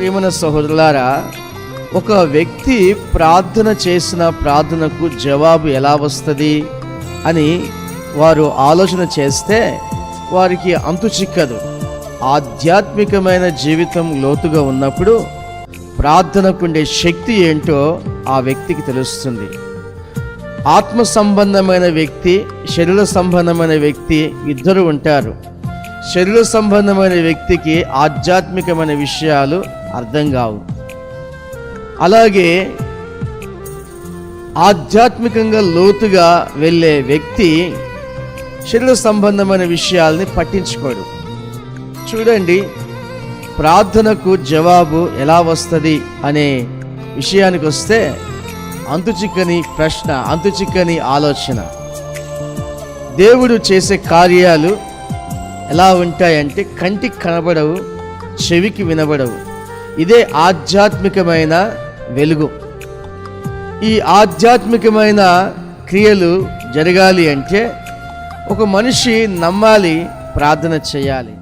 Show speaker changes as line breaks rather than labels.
ప్రియమైన సహోదరులారా, ఒక వ్యక్తి ప్రార్థన చేసిన ప్రార్థనకు జవాబు ఎలా వస్తుంది అని వారు ఆలోచన చేస్తే వారికి అంతు చిక్కదు. ఆధ్యాత్మికమైన జీవితం లోతుగా ఉన్నప్పుడు ప్రార్థనకుండే శక్తి ఏంటో ఆ వ్యక్తికి తెలుస్తుంది. ఆత్మ సంబంధమైన వ్యక్తి, శరీర సంబంధమైన వ్యక్తి ఇద్దరు ఉంటారు. శరీర సంబంధమైన వ్యక్తికి ఆధ్యాత్మికమైన విషయాలు అర్థం కావు. అలాగే ఆధ్యాత్మికంగా లోతుగా వెళ్ళే వ్యక్తి శరీర సంబంధమైన విషయాల్ని పట్టించుకోడు. చూడండి, ప్రార్థనకు జవాబు ఎలా వస్తుంది అనే విషయానికి వస్తే అంతుచిక్కని ప్రశ్న, అంతుచిక్కని ఆలోచన. దేవుడు చేసే కార్యాలు ఎలా ఉంటాయంటే కంటికి కనబడవు, చెవికి వినబడవు. ఇదే ఆధ్యాత్మికమైన వెలుగు. ఈ ఆధ్యాత్మికమైన క్రియలు జరగాలి అంటే ఒక మనిషి నమ్మాలి, ప్రార్థన చేయాలి.